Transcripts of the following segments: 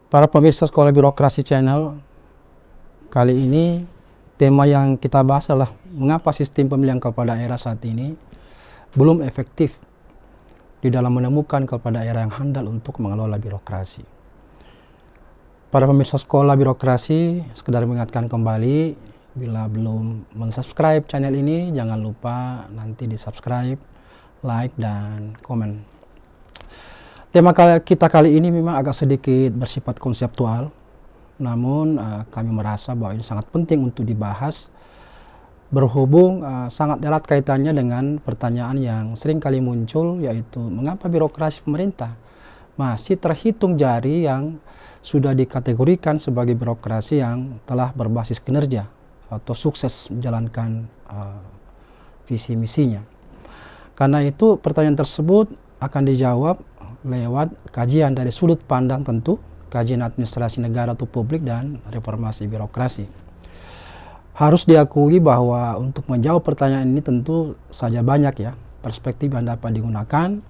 Para pemirsa Sekolah Birokrasi Channel, kali ini tema yang kita bahas adalah mengapa sistem pemilihan kepala daerah saat ini belum efektif di dalam menemukan kepala daerah yang handal untuk mengelola birokrasi. Para pemirsa Sekolah Birokrasi, sekedar mengingatkan kembali, bila belum mensubscribe channel ini, jangan lupa nanti di subscribe, like, dan komen. Tema kita kali ini memang agak sedikit bersifat konseptual, namun kami merasa bahwa ini sangat penting untuk dibahas, berhubung sangat erat kaitannya dengan pertanyaan yang sering kali muncul, yaitu mengapa birokrasi pemerintah masih terhitung jari yang sudah dikategorikan sebagai birokrasi yang telah berbasis kinerja atau sukses menjalankan visi misinya. Karena itu pertanyaan tersebut akan dijawab lewat kajian dari sudut pandang tentu, kajian administrasi negara atau publik dan reformasi birokrasi. Harus diakui bahwa untuk menjawab pertanyaan ini tentu saja banyak ya perspektif yang dapat digunakan.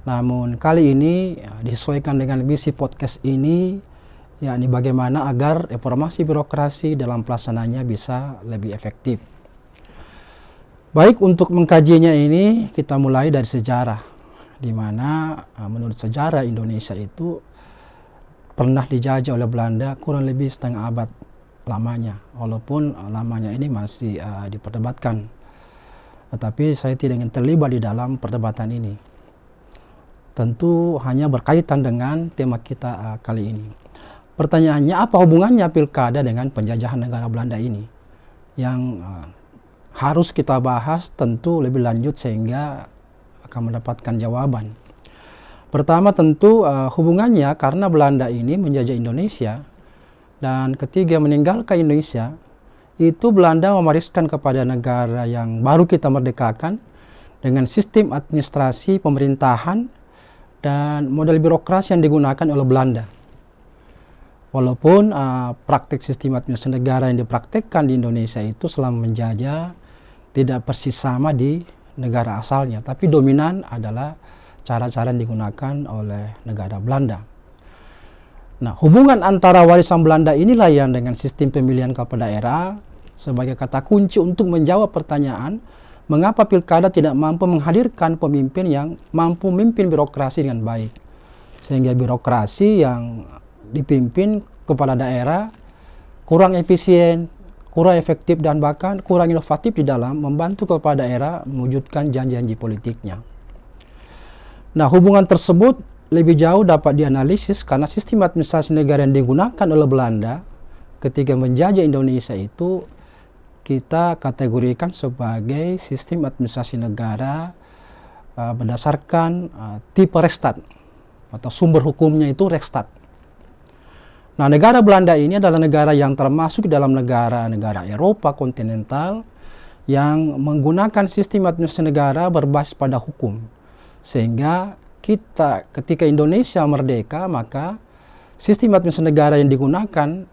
Namun kali ini disesuaikan dengan misi podcast ini, yakni bagaimana agar reformasi birokrasi dalam pelaksanaannya bisa lebih efektif. Baik, untuk mengkajinya ini kita mulai dari sejarah, di mana menurut sejarah Indonesia itu pernah dijajah oleh Belanda kurang lebih setengah abad lamanya, walaupun lamanya ini masih diperdebatkan. Tetapi saya tidak ingin terlibat di dalam perdebatan ini. Tentu hanya berkaitan dengan tema kita kali ini. Pertanyaannya, apa hubungannya pilkada dengan penjajahan negara Belanda ini? Yang harus kita bahas tentu lebih lanjut sehingga akan mendapatkan jawaban. Pertama tentu hubungannya karena Belanda ini menjajah Indonesia, dan ketika meninggalkan Indonesia itu Belanda mewariskan kepada negara yang baru kita merdekakan dengan sistem administrasi pemerintahan dan model birokrasi yang digunakan oleh Belanda. Walaupun praktik sistem administrasi negara yang dipraktikkan di Indonesia itu selama menjajah tidak persis sama di negara asalnya, tapi dominan adalah cara-cara yang digunakan oleh negara Belanda. Nah, hubungan antara warisan Belanda inilah yang dengan sistem pemilihan kepala daerah sebagai kata kunci untuk menjawab pertanyaan mengapa pilkada tidak mampu menghadirkan pemimpin yang mampu memimpin birokrasi dengan baik, sehingga birokrasi yang dipimpin kepala daerah kurang efisien, kurang efektif, dan bahkan kurang inovatif di dalam membantu kepala daerah mewujudkan janji-janji politiknya. Nah, hubungan tersebut lebih jauh dapat dianalisis karena sistem administrasi negara yang digunakan oleh Belanda ketika menjajah Indonesia itu kita kategorikan sebagai sistem administrasi negara berdasarkan tipe Rechtsstaat atau sumber hukumnya itu Rechtsstaat. Nah, negara Belanda ini adalah negara yang termasuk dalam negara-negara Eropa kontinental yang menggunakan sistem administrasi negara berbasis pada hukum. Sehingga kita ketika Indonesia merdeka, maka sistem administrasi negara yang digunakan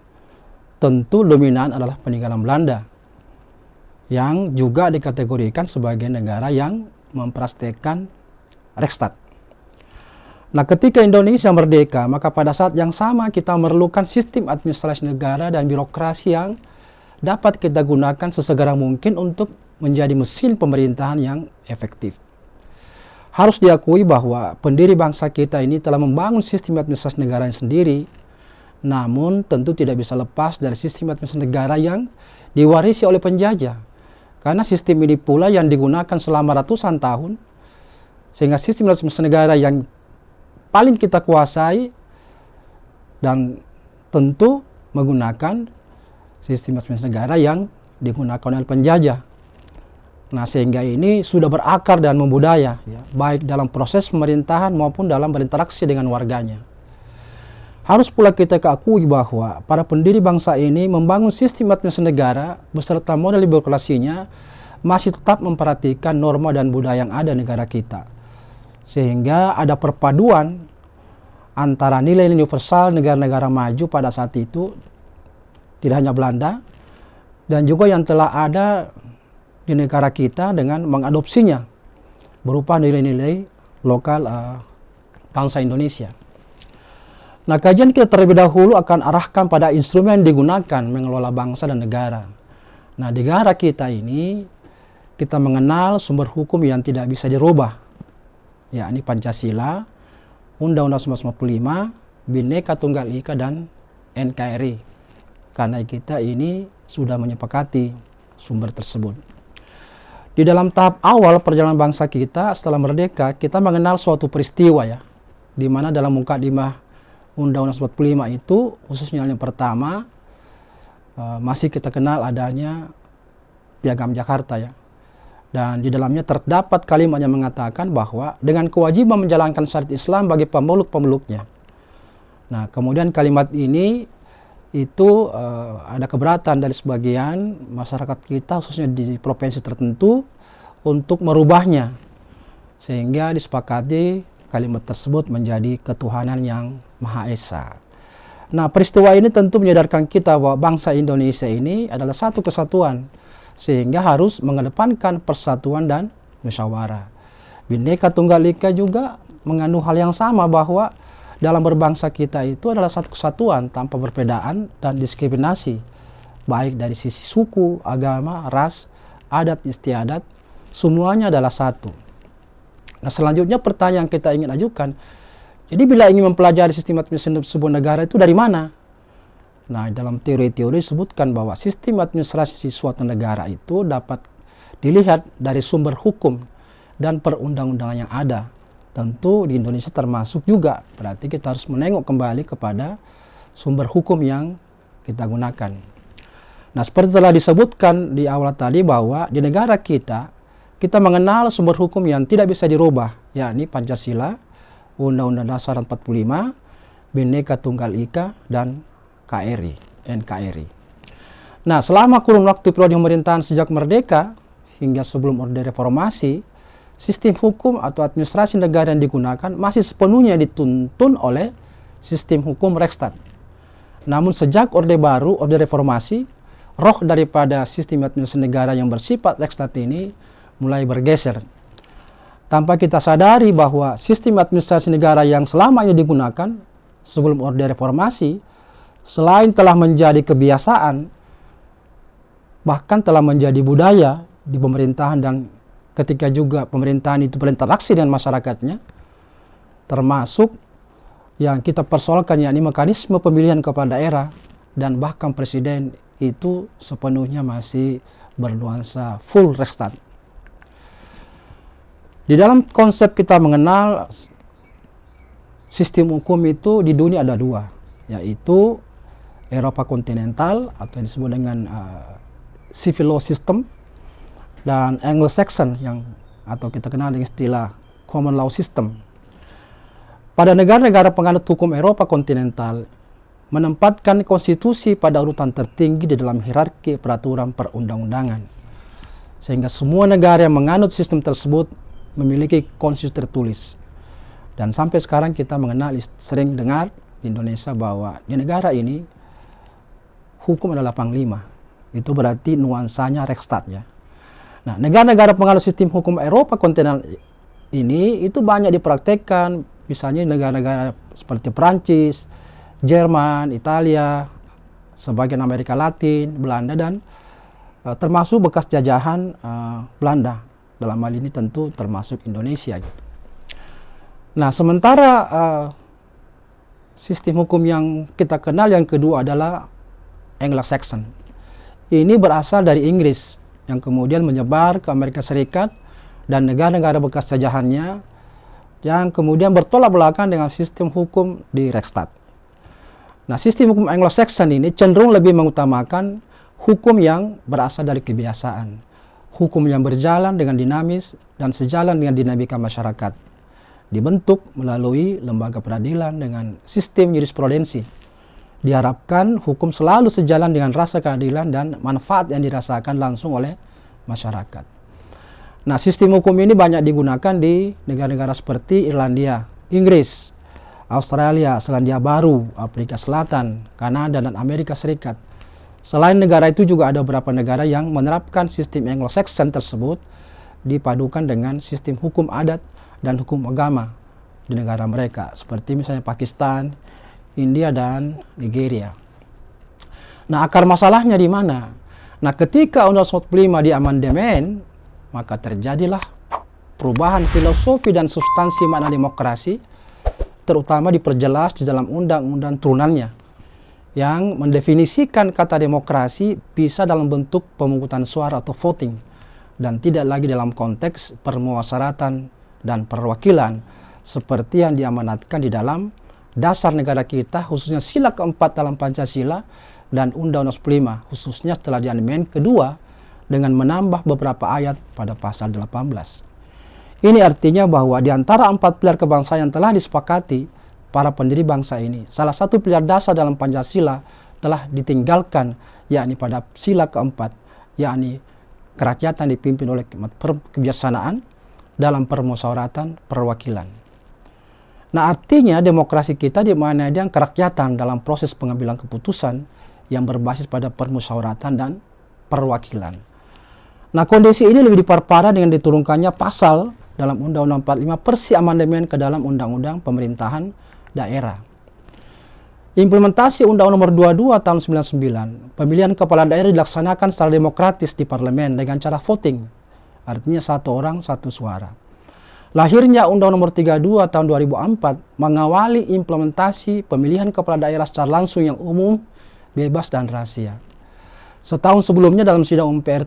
tentu dominan adalah peninggalan Belanda, yang juga dikategorikan sebagai negara yang mempraktikkan Rechtsstaat. Nah, ketika Indonesia merdeka, maka pada saat yang sama kita memerlukan sistem administrasi negara dan birokrasi yang dapat kita gunakan sesegera mungkin untuk menjadi mesin pemerintahan yang efektif. Harus diakui bahwa pendiri bangsa kita ini telah membangun sistem administrasi negara yang sendiri, namun tentu tidak bisa lepas dari sistem administrasi negara yang diwarisi oleh penjajah. Karena sistem ini pula yang digunakan selama ratusan tahun, sehingga sistem administrasi negara yang paling kita kuasai dan tentu menggunakan sistem administrasi negara yang digunakan oleh penjajah. Nah, sehingga ini sudah berakar dan membudaya ya, baik dalam proses pemerintahan maupun dalam berinteraksi dengan warganya. Harus pula kita akui bahwa para pendiri bangsa ini membangun sistem administrasi negara beserta model birokrasinya masih tetap memperhatikan norma dan budaya yang ada di negara kita. Sehingga ada perpaduan antara nilai universal negara-negara maju pada saat itu, tidak hanya Belanda, dan juga yang telah ada di negara kita dengan mengadopsinya berupa nilai-nilai lokal bangsa Indonesia. Nah, kajian kita terlebih dahulu akan arahkan pada instrumen yang digunakan mengelola bangsa dan negara. Nah, di negara kita ini, kita mengenal sumber hukum yang tidak bisa dirubah, yakni Pancasila, Undang-Undang 1945, Bhinneka Tunggal Ika, dan NKRI. Karena kita ini sudah menyepakati sumber tersebut. Di dalam tahap awal perjalanan bangsa kita setelah merdeka, kita mengenal suatu peristiwa ya, di mana dalam mukadimah Undang-Undang 45 itu, khususnya yang pertama, masih kita kenal adanya Piagam Jakarta ya. Dan di dalamnya terdapat kalimat yang mengatakan bahwa dengan kewajiban menjalankan syariat Islam bagi pemeluk-pemeluknya. Nah, kemudian kalimat ini itu ada keberatan dari sebagian masyarakat kita, khususnya di provinsi tertentu, untuk merubahnya. Sehingga disepakati kalimat tersebut menjadi ketuhanan yang Maha Esa. Nah, peristiwa ini tentu menyadarkan kita bahwa bangsa Indonesia ini adalah satu kesatuan, sehingga harus mengedepankan persatuan dan musyawarah. Bhinneka Tunggal Ika juga mengandung hal yang sama, bahwa dalam berbangsa kita itu adalah satu kesatuan tanpa perbedaan dan diskriminasi, baik dari sisi suku, agama, ras, adat istiadat, semuanya adalah satu. Nah, selanjutnya pertanyaan yang kita ingin ajukan, jadi bila ingin mempelajari sistem administrasi sebuah negara itu dari mana? Nah, dalam teori-teori disebutkan bahwa sistem administrasi suatu negara itu dapat dilihat dari sumber hukum dan perundang-undangan yang ada. Tentu di Indonesia termasuk juga, berarti kita harus menengok kembali kepada sumber hukum yang kita gunakan. Nah, seperti telah disebutkan di awal tadi bahwa di negara kita, kita mengenal sumber hukum yang tidak bisa dirubah, yakni Pancasila, Undang-Undang Dasar 45, Bhinneka Tunggal Ika, dan NKRI. Nah, selama kurun waktu periode pemerintahan sejak merdeka hingga sebelum Orde Reformasi, sistem hukum atau administrasi negara yang digunakan masih sepenuhnya dituntun oleh sistem hukum Reichstat. Namun sejak Orde Baru, Orde Reformasi, roh daripada sistem administrasi negara yang bersifat Reichstat ini mulai bergeser. Tanpa kita sadari bahwa sistem administrasi negara yang selama ini digunakan sebelum Orde Reformasi, selain telah menjadi kebiasaan, bahkan telah menjadi budaya di pemerintahan, dan ketika juga pemerintahan itu berinteraksi dengan masyarakatnya, termasuk yang kita persoalkan yakni mekanisme pemilihan kepala daerah dan bahkan presiden, itu sepenuhnya masih bernuansa full Reichstat. Di dalam konsep kita mengenal sistem hukum itu di dunia ada dua, yaitu Eropa kontinental atau yang disebut dengan civil law system, dan Anglo-Saxon yang atau kita kenal dengan istilah common law system. Pada negara-negara penganut hukum Eropa kontinental menempatkan konstitusi pada urutan tertinggi di dalam hierarki peraturan perundang-undangan, sehingga semua negara yang menganut sistem tersebut memiliki konstitusi tertulis. Dan sampai sekarang kita mengenal, sering dengar di Indonesia bahwa di negara ini hukum adalah panglima. Itu berarti nuansanya Reichstat ya. Nah, negara-negara penganut sistem hukum Eropa kontinental ini itu banyak dipraktekkan, misalnya negara-negara seperti Perancis, Jerman, Italia, sebagian Amerika Latin, Belanda, dan termasuk bekas jajahan Belanda. Dalam hal ini tentu termasuk Indonesia. Nah, sementara sistem hukum yang kita kenal yang kedua adalah Anglo-Saxon. Ini berasal dari Inggris yang kemudian menyebar ke Amerika Serikat dan negara-negara bekas jajahannya, yang kemudian bertolak belakang dengan sistem hukum di Reichstat. Nah, sistem hukum Anglo-Saxon ini cenderung lebih mengutamakan hukum yang berasal dari kebiasaan, hukum yang berjalan dengan dinamis dan sejalan dengan dinamika masyarakat, dibentuk melalui lembaga peradilan dengan sistem jurisprudensi. Diharapkan hukum selalu sejalan dengan rasa keadilan dan manfaat yang dirasakan langsung oleh masyarakat. Nah, sistem hukum ini banyak digunakan di negara-negara seperti Irlandia, Inggris, Australia, Selandia Baru, Afrika Selatan, Kanada, dan Amerika Serikat. Selain negara itu juga ada beberapa negara yang menerapkan sistem Anglo-Saxon tersebut dipadukan dengan sistem hukum adat dan hukum agama di negara mereka, seperti misalnya Pakistan, India, dan Nigeria. Nah, akar masalahnya di mana? Nah, ketika Undang-Undang 45 diamandemen, maka terjadilah perubahan filosofi dan substansi makna demokrasi, terutama diperjelas di dalam undang-undang turunannya, yang mendefinisikan kata demokrasi bisa dalam bentuk pemungutan suara atau voting, dan tidak lagi dalam konteks permusyawaratan dan perwakilan, seperti yang diamanatkan di dalam dasar negara kita, khususnya sila keempat dalam Pancasila dan Undang-Undang 45, khususnya setelah diamandemen kedua dengan menambah beberapa ayat pada pasal 18. Ini artinya bahwa di antara 4 pilar kebangsaan yang telah disepakati para pendiri bangsa ini, salah satu pilar dasar dalam Pancasila telah ditinggalkan, yakni pada sila keempat, yakni kerakyatan dipimpin oleh kebijaksanaan dalam permusyawaratan perwakilan. Nah, artinya demokrasi kita di mana yang kerakyatan dalam proses pengambilan keputusan yang berbasis pada permusyawaratan dan perwakilan. Nah, kondisi ini lebih diperparah dengan diturunkannya pasal dalam Undang-Undang 45 persi amandemen ke dalam Undang-Undang Pemerintahan Daerah. Implementasi Undang-Undang Nomor 22 tahun 99, pemilihan kepala daerah dilaksanakan secara demokratis di parlemen dengan cara voting, artinya 1 orang 1 suara. Lahirnya Undang-Undang Nomor 32 tahun 2004 mengawali implementasi pemilihan kepala daerah secara langsung yang umum, bebas, dan rahasia. Setahun sebelumnya dalam sidang MPR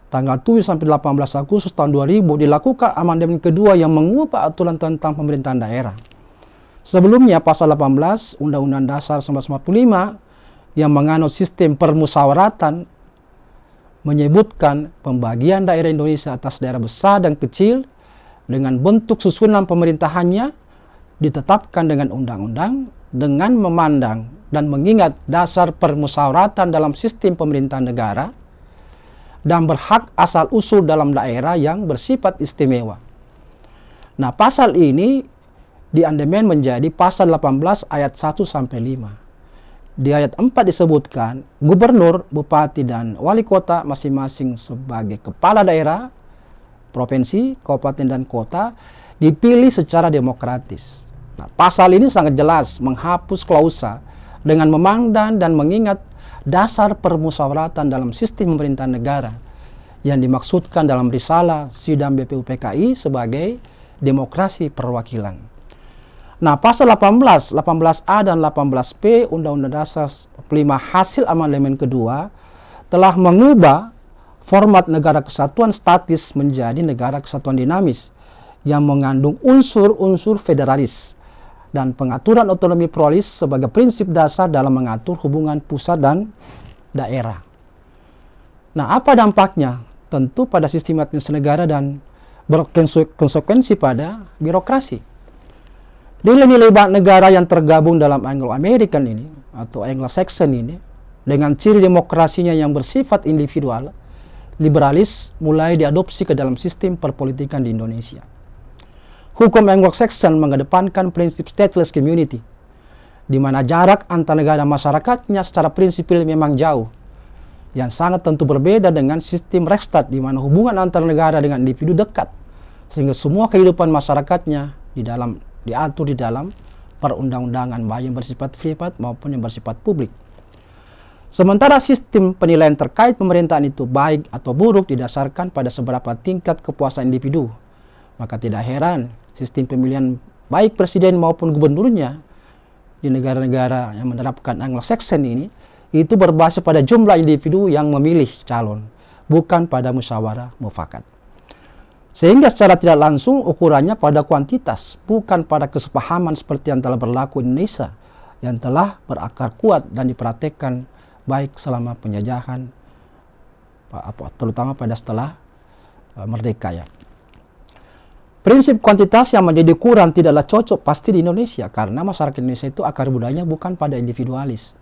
tanggal 7 sampai 18 Agustus tahun 2000 dilakukan amandemen kedua yang mengubah aturan tentang pemerintahan daerah. Sebelumnya pasal 18 Undang-Undang Dasar 1945 yang menganut sistem permusyawaratan menyebutkan pembagian daerah Indonesia atas daerah besar dan kecil dengan bentuk susunan pemerintahannya ditetapkan dengan undang-undang dengan memandang dan mengingat dasar permusyawaratan dalam sistem pemerintahan negara dan berhak asal-usul dalam daerah yang bersifat istimewa. Nah, pasal ini diamandemen menjadi pasal 18 ayat 1 sampai 5. Di ayat 4 disebutkan gubernur, bupati, dan wali kota masing-masing sebagai kepala daerah, provinsi, kabupaten, dan kota dipilih secara demokratis. Nah, pasal ini sangat jelas menghapus klausa dengan memandang dan mengingat dasar permusyawaratan dalam sistem pemerintahan negara yang dimaksudkan dalam risalah sidang BPUPKI sebagai demokrasi perwakilan. Nah, pasal 18, 18A dan 18B Undang-Undang Dasar 45 hasil amandemen kedua telah mengubah format negara kesatuan statis menjadi negara kesatuan dinamis yang mengandung unsur-unsur federalis dan pengaturan otonomi pluralis sebagai prinsip dasar dalam mengatur hubungan pusat dan daerah. Nah, apa dampaknya? Tentu pada sistem administrasi negara dan berkonsekuensi pada birokrasi. Nilai-nilai negara yang tergabung dalam Anglo-American ini atau Anglo-Saxon ini dengan ciri demokrasinya yang bersifat individual, liberalis mulai diadopsi ke dalam sistem perpolitikan di Indonesia. Hukum Anglo-Saxon mengedepankan prinsip stateless community, di mana jarak antar negara dan masyarakatnya secara prinsipil memang jauh, yang sangat tentu berbeda dengan sistem Rechtsstaat, di mana hubungan antar negara dengan individu dekat, sehingga semua kehidupan masyarakatnya diatur di dalam perundang-undangan, baik yang bersifat privat maupun yang bersifat publik. Sementara sistem penilaian terkait pemerintahan itu baik atau buruk didasarkan pada seberapa tingkat kepuasan individu. Maka tidak heran sistem pemilihan baik presiden maupun gubernurnya di negara-negara yang menerapkan Anglo-Saxon ini itu berbasis pada jumlah individu yang memilih calon, bukan pada musyawarah mufakat. Sehingga secara tidak langsung ukurannya pada kuantitas, bukan pada kesepahaman seperti yang telah berlaku di Indonesia, yang telah berakar kuat dan dipraktekkan baik selama penjajahan, terutama pada setelah merdeka ya. Prinsip kuantitas yang menjadi ukuran tidaklah cocok pasti di Indonesia, karena masyarakat Indonesia itu akar budayanya bukan pada individualis.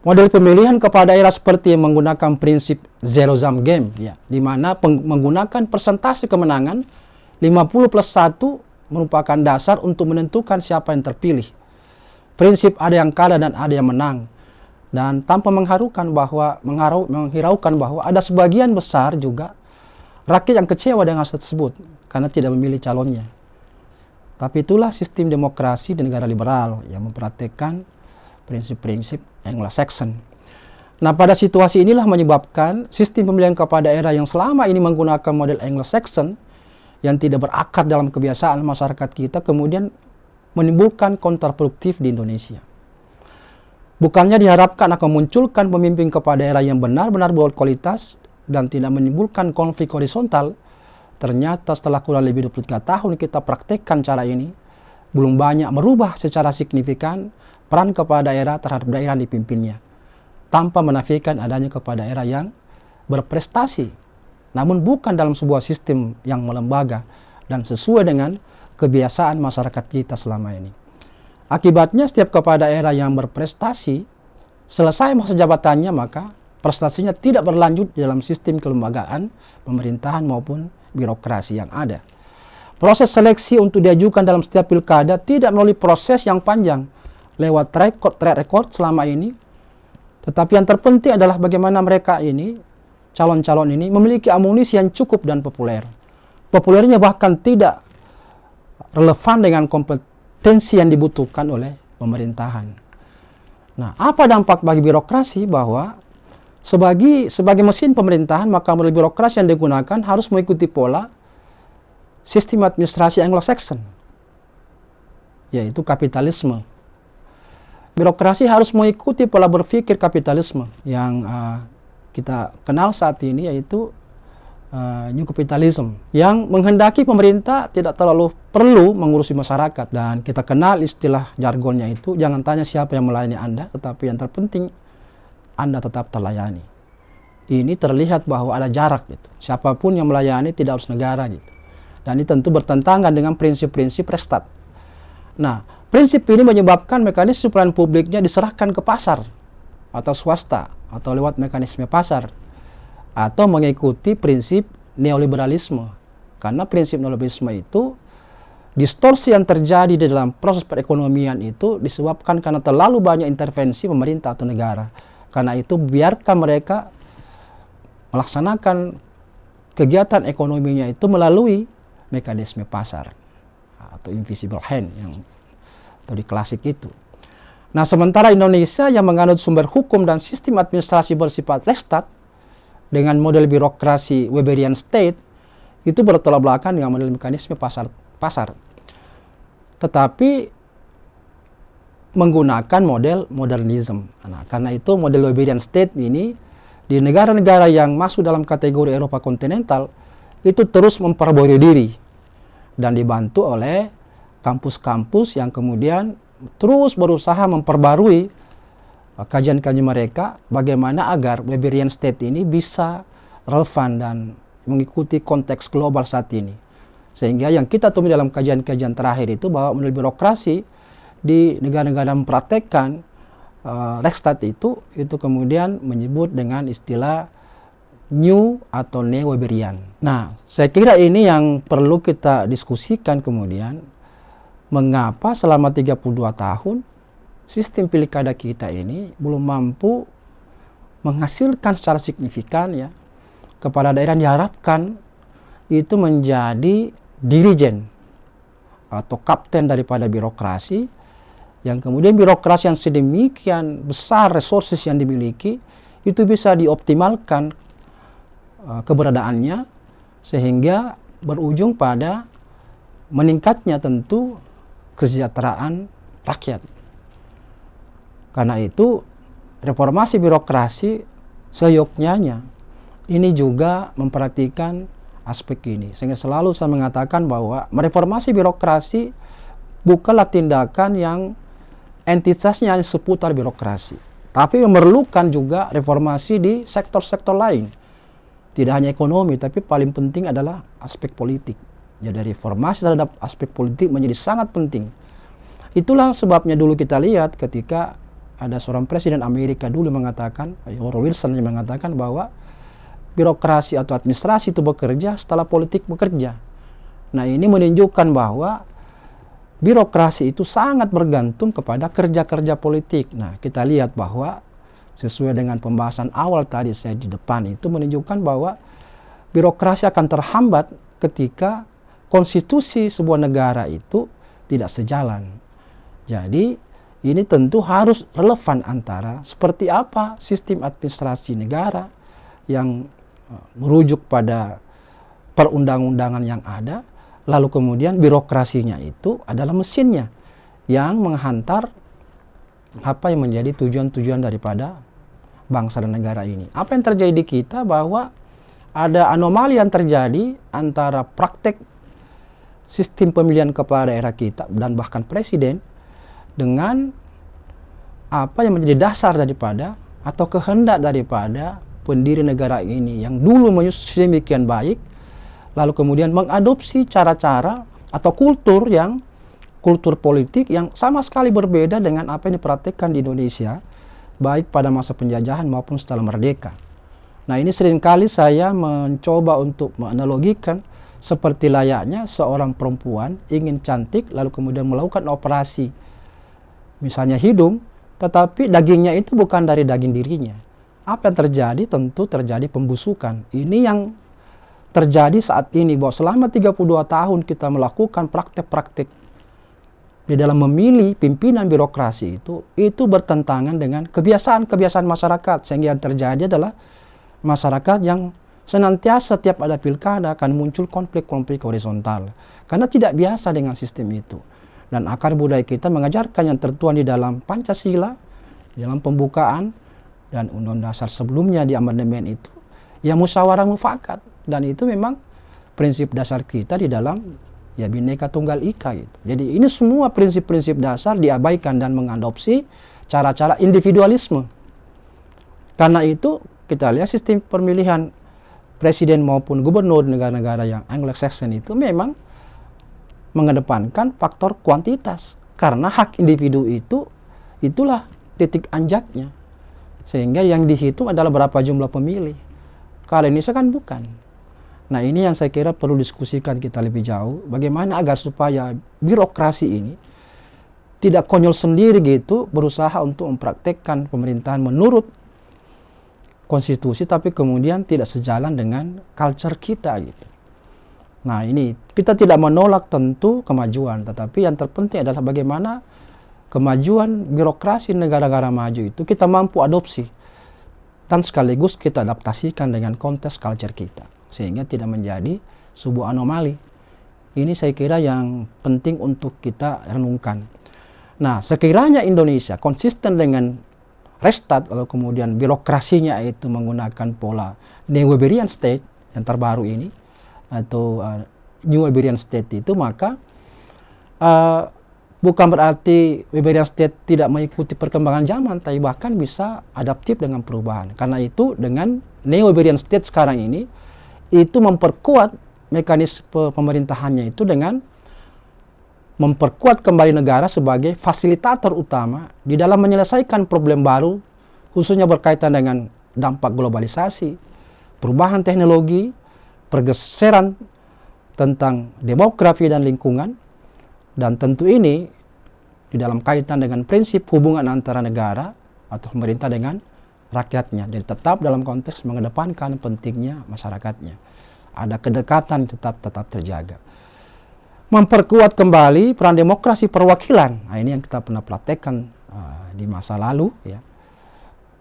Model pemilihan kepala daerah seperti yang menggunakan prinsip zero sum game, ya, di mana menggunakan persentase kemenangan 50+1 merupakan dasar untuk menentukan siapa yang terpilih. Prinsip ada yang kalah dan ada yang menang, dan tanpa menghiraukan bahwa ada sebagian besar juga rakyat yang kecewa dengan hal tersebut karena tidak memilih calonnya. Tapi itulah sistem demokrasi di negara liberal yang mempraktekkan prinsip-prinsip Anglo-Saxon. Nah, pada situasi inilah menyebabkan sistem pemilihan kepala daerah yang selama ini menggunakan model Anglo-Saxon yang tidak berakar dalam kebiasaan masyarakat kita kemudian menimbulkan kontraproduktif di Indonesia. Bukannya diharapkan akan memunculkan pemimpin kepala daerah yang benar-benar berkualitas dan tidak menimbulkan konflik horizontal, ternyata setelah kurang lebih 23 tahun kita praktekkan cara ini, belum banyak merubah secara signifikan peran kepala daerah terhadap daerah yang dipimpinnya, tanpa menafikan adanya kepala daerah yang berprestasi, namun bukan dalam sebuah sistem yang melembaga dan sesuai dengan kebiasaan masyarakat kita selama ini. Akibatnya setiap kepala daerah yang berprestasi, selesai masa jabatannya maka prestasinya tidak berlanjut dalam sistem kelembagaan, pemerintahan maupun birokrasi yang ada. Proses seleksi untuk diajukan dalam setiap pilkada tidak melalui proses yang panjang lewat track record selama ini. Tetapi yang terpenting adalah bagaimana mereka ini, calon-calon ini, memiliki amunisi yang cukup dan populer. Populernya bahkan tidak relevan dengan kompetensi yang dibutuhkan oleh pemerintahan. Nah, apa dampak bagi birokrasi? Bahwa sebagai mesin pemerintahan, maka model birokrasi yang digunakan harus mengikuti pola sistem administrasi Anglo-Saxon, yaitu kapitalisme. Birokrasi harus mengikuti pola berpikir kapitalisme yang kita kenal saat ini, yaitu New Capitalism, yang menghendaki pemerintah tidak terlalu perlu mengurusi masyarakat. Dan kita kenal istilah jargonnya itu, jangan tanya siapa yang melayani Anda, tetapi yang terpenting Anda tetap terlayani. Ini terlihat bahwa ada jarak gitu. Siapapun yang melayani tidak harus negara gitu. Dan ini tentu bertentangan dengan prinsip-prinsip Reichstag. Nah, prinsip ini menyebabkan mekanisme pelayanan publiknya diserahkan ke pasar atau swasta atau lewat mekanisme pasar atau mengikuti prinsip neoliberalisme. Karena prinsip neoliberalisme itu, distorsi yang terjadi di dalam proses perekonomian itu disebabkan karena terlalu banyak intervensi pemerintah atau negara. Karena itu biarkan mereka melaksanakan kegiatan ekonominya itu melalui mekanisme pasar atau invisible hand yang atau di klasik itu. Nah, sementara Indonesia yang menganut sumber hukum dan sistem administrasi bersifat Reichstag dengan model birokrasi Weberian State itu bertolak belakang dengan model mekanisme pasar. Tetapi menggunakan model modernism. Nah, karena itu model Weberian State ini di negara-negara yang masuk dalam kategori Eropa kontinental itu terus memperbarui diri dan dibantu oleh kampus-kampus yang kemudian terus berusaha memperbarui kajian-kajian mereka bagaimana agar Weberian State ini bisa relevan dan mengikuti konteks global saat ini. Sehingga yang kita temui dalam kajian-kajian terakhir itu bahwa model birokrasi di negara-negara mempraktekkan Reichstag itu kemudian menyebut dengan istilah New atau Neo-Weberian. Nah, saya kira ini yang perlu kita diskusikan kemudian, mengapa selama 32 tahun sistem pilkada kita ini belum mampu menghasilkan secara signifikan ya kepala daerah yang diharapkan itu menjadi dirijen atau kapten daripada birokrasi, yang kemudian birokrasi yang sedemikian besar resources yang dimiliki itu bisa dioptimalkan keberadaannya sehingga berujung pada meningkatnya tentu kesejahteraan rakyat. Karena itu reformasi birokrasi seyogyanya ini juga memperhatikan aspek ini, sehingga selalu saya mengatakan bahwa mereformasi birokrasi bukanlah tindakan yang entitasnya hanya seputar birokrasi, tapi memerlukan juga reformasi di sektor-sektor lain. Tidak hanya ekonomi, tapi paling penting adalah aspek politik. Jadi reformasi terhadap aspek politik menjadi sangat penting. Itulah sebabnya dulu kita lihat ketika ada seorang presiden Amerika dulu mengatakan, Woodrow Wilson yang mengatakan bahwa birokrasi atau administrasi itu bekerja setelah politik bekerja. Nah, ini menunjukkan bahwa birokrasi itu sangat bergantung kepada kerja-kerja politik. Nah, kita lihat bahwa sesuai dengan pembahasan awal tadi saya di depan itu menunjukkan bahwa birokrasi akan terhambat ketika konstitusi sebuah negara itu tidak sejalan. Jadi ini tentu harus relevan antara seperti apa sistem administrasi negara yang merujuk pada perundang-undangan yang ada, lalu kemudian birokrasinya itu adalah mesinnya yang menghantar apa yang menjadi tujuan-tujuan daripada bangsa dan negara ini. Apa yang terjadi di kita bahwa ada anomali yang terjadi antara praktek sistem pemilihan kepala daerah kita dan bahkan presiden dengan apa yang menjadi dasar daripada atau kehendak daripada pendiri negara ini yang dulu menyusun demikian baik, lalu kemudian mengadopsi cara-cara atau kultur politik yang sama sekali berbeda dengan apa yang dipraktikkan di Indonesia, baik pada masa penjajahan maupun setelah merdeka. Nah, ini seringkali saya mencoba untuk menganalogikan seperti layaknya seorang perempuan ingin cantik lalu kemudian melakukan operasi misalnya hidung, tetapi dagingnya itu bukan dari daging dirinya. Apa yang terjadi? Tentu terjadi pembusukan. Ini yang terjadi saat ini, bahwa selama 32 tahun kita melakukan praktek-praktek di dalam memilih pimpinan birokrasi itu bertentangan dengan kebiasaan-kebiasaan masyarakat, sehingga yang terjadi adalah masyarakat yang senantiasa setiap ada pilkada akan muncul konflik-konflik horizontal karena tidak biasa dengan sistem itu. Dan akar budaya kita mengajarkan yang tertuang di dalam Pancasila, di dalam pembukaan dan Undang-Undang Dasar sebelumnya di amandemen itu, yang musyawarah mufakat, dan itu memang prinsip dasar kita di dalam ya Bhinneka Tunggal Ika gitu. Jadi ini semua prinsip-prinsip dasar diabaikan dan mengadopsi cara-cara individualisme. Karena itu kita lihat sistem pemilihan presiden maupun gubernur negara-negara yang Anglo-Saxon itu memang mengedepankan faktor kuantitas, karena hak individu itulah titik anjaknya, sehingga yang dihitung adalah berapa jumlah pemilih. Kalau Indonesia kan bukan. Nah, ini yang saya kira perlu diskusikan kita lebih jauh, bagaimana agar supaya birokrasi ini tidak konyol sendiri gitu berusaha untuk mempraktekkan pemerintahan menurut konstitusi, tapi kemudian tidak sejalan dengan culture kita gitu. Nah, ini kita tidak menolak tentu kemajuan, tetapi yang terpenting adalah bagaimana kemajuan birokrasi negara-negara maju itu kita mampu adopsi dan sekaligus kita adaptasikan dengan konteks culture kita, sehingga tidak menjadi sebuah anomali. Ini saya kira yang penting untuk kita renungkan. Nah, sekiranya Indonesia konsisten dengan Restart, lalu kemudian birokrasinya itu menggunakan pola Neo-Weberian State yang terbaru ini, atau New Weberian State itu, maka bukan berarti Weberian State tidak mengikuti perkembangan zaman, tapi bahkan bisa adaptif dengan perubahan. Karena itu dengan Neo-Weberian State sekarang ini, itu memperkuat mekanisme pemerintahannya itu dengan memperkuat kembali negara sebagai fasilitator utama di dalam menyelesaikan problem baru, khususnya berkaitan dengan dampak globalisasi, perubahan teknologi, pergeseran tentang demografi dan lingkungan, dan tentu ini di dalam kaitan dengan prinsip hubungan antara negara atau pemerintah dengan rakyatnya. Jadi tetap dalam konteks mengedepankan pentingnya masyarakatnya. Ada kedekatan tetap terjaga. Memperkuat kembali peran demokrasi perwakilan. Nah, ini yang kita pernah praktekkan di masa lalu ya.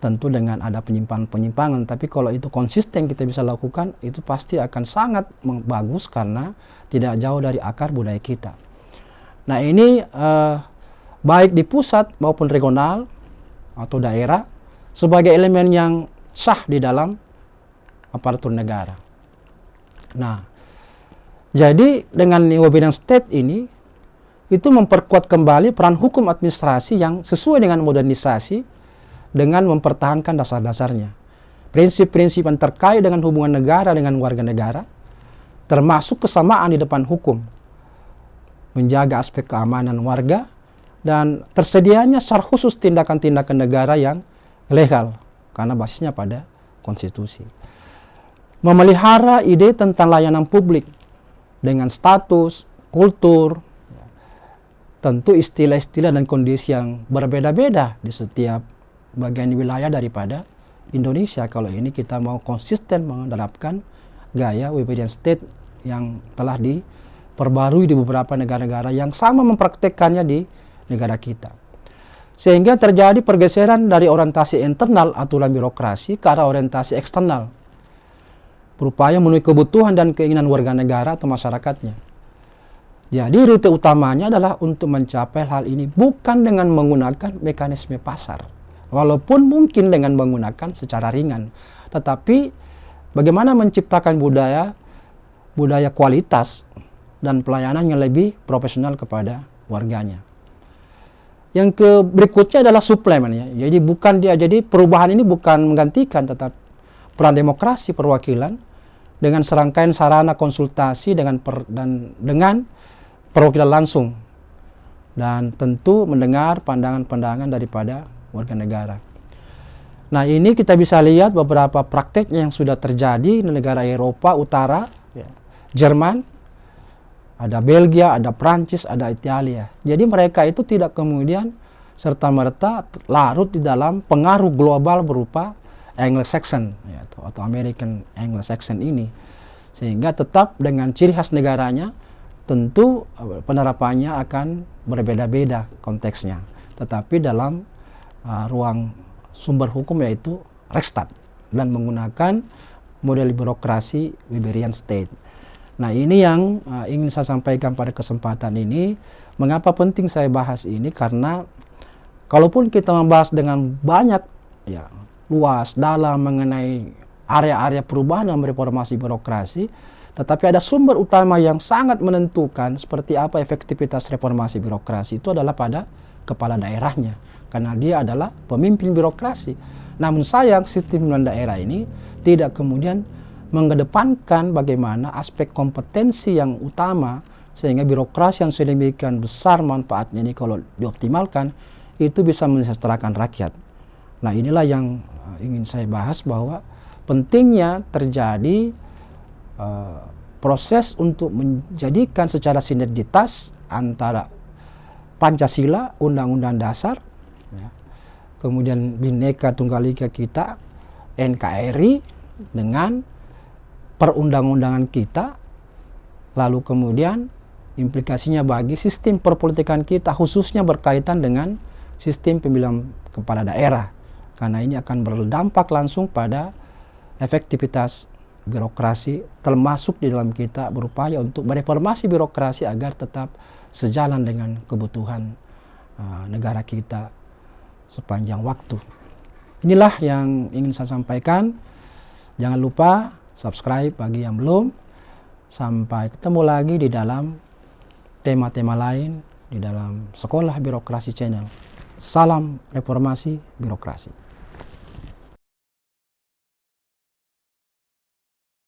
Tentu dengan ada penyimpangan-penyimpangan, tapi kalau itu konsisten kita bisa lakukan, itu pasti akan sangat bagus karena tidak jauh dari akar budaya kita. Nah, ini baik di pusat maupun regional atau daerah sebagai elemen yang sah di dalam aparatur negara. Nah, jadi dengan Neo-Weberian State ini itu memperkuat kembali peran hukum administrasi yang sesuai dengan modernisasi dengan mempertahankan dasar-dasarnya. Prinsip-prinsip yang terkait dengan hubungan negara dengan warga negara, termasuk kesamaan di depan hukum, menjaga aspek keamanan warga, dan tersedianya secara khusus tindakan-tindakan negara yang legal, karena basisnya pada konstitusi. Memelihara ide tentang layanan publik dengan status, kultur, tentu istilah-istilah dan kondisi yang berbeda-beda di setiap bagian wilayah daripada Indonesia. Kalau ini kita mau konsisten menerapkan gaya Weberian State yang telah perbarui di beberapa negara-negara yang sama mempraktekkannya di negara kita. Sehingga terjadi pergeseran dari orientasi internal aturan birokrasi ke arah orientasi eksternal, berupaya memenuhi kebutuhan dan keinginan warga negara atau masyarakatnya. Jadi rute utamanya adalah untuk mencapai hal ini bukan dengan menggunakan mekanisme pasar, walaupun mungkin dengan menggunakan secara ringan, tetapi bagaimana menciptakan budaya kualitas dan pelayanan yang lebih profesional kepada warganya. Yang berikutnya adalah suplemen ya. Jadi perubahan ini bukan menggantikan, tetap peran demokrasi perwakilan dengan serangkaian sarana konsultasi dengan perwakilan langsung, dan tentu mendengar pandangan-pandangan daripada warga negara. Nah, ini kita bisa lihat beberapa praktek yang sudah terjadi di negara Eropa Utara, ya, Jerman, ada Belgia, ada Prancis, ada Italia. Jadi mereka itu tidak kemudian serta-merta larut di dalam pengaruh global berupa Anglo-Saxon ya, atau American Anglo-Saxon ini. Sehingga tetap dengan ciri khas negaranya, tentu penerapannya akan berbeda-beda konteksnya. Tetapi dalam ruang sumber hukum yaitu Rechtsstaat dan menggunakan model birokrasi Weberian State. Nah, ini yang ingin saya sampaikan pada kesempatan ini. Mengapa penting saya bahas ini? Karena kalaupun kita membahas dengan banyak ya, luas dalam mengenai area-area perubahan dan reformasi birokrasi, tetapi ada sumber utama yang sangat menentukan seperti apa efektivitas reformasi birokrasi itu adalah pada kepala daerahnya, karena dia adalah pemimpin birokrasi. Namun sayang sistem daerah ini tidak kemudian mengedepankan bagaimana aspek kompetensi yang utama, sehingga birokrasi yang sedemikian besar manfaatnya ini kalau dioptimalkan itu bisa mensejahterakan rakyat. Nah, inilah yang ingin saya bahas, bahwa pentingnya terjadi proses untuk menjadikan secara sinergitas antara Pancasila, Undang-Undang Dasar, ya, kemudian Bhinneka Tunggal Ika kita, NKRI, dengan perundang-undangan kita, lalu kemudian implikasinya bagi sistem perpolitikan kita, khususnya berkaitan dengan sistem pemilihan kepala daerah, karena ini akan berdampak langsung pada efektivitas birokrasi, termasuk di dalam kita berupaya untuk mereformasi birokrasi agar tetap sejalan dengan kebutuhan negara kita sepanjang waktu. Inilah yang ingin saya sampaikan. Jangan lupa subscribe bagi yang belum. Sampai ketemu lagi di dalam tema-tema lain di dalam Sekolah Birokrasi Channel. Salam reformasi birokrasi.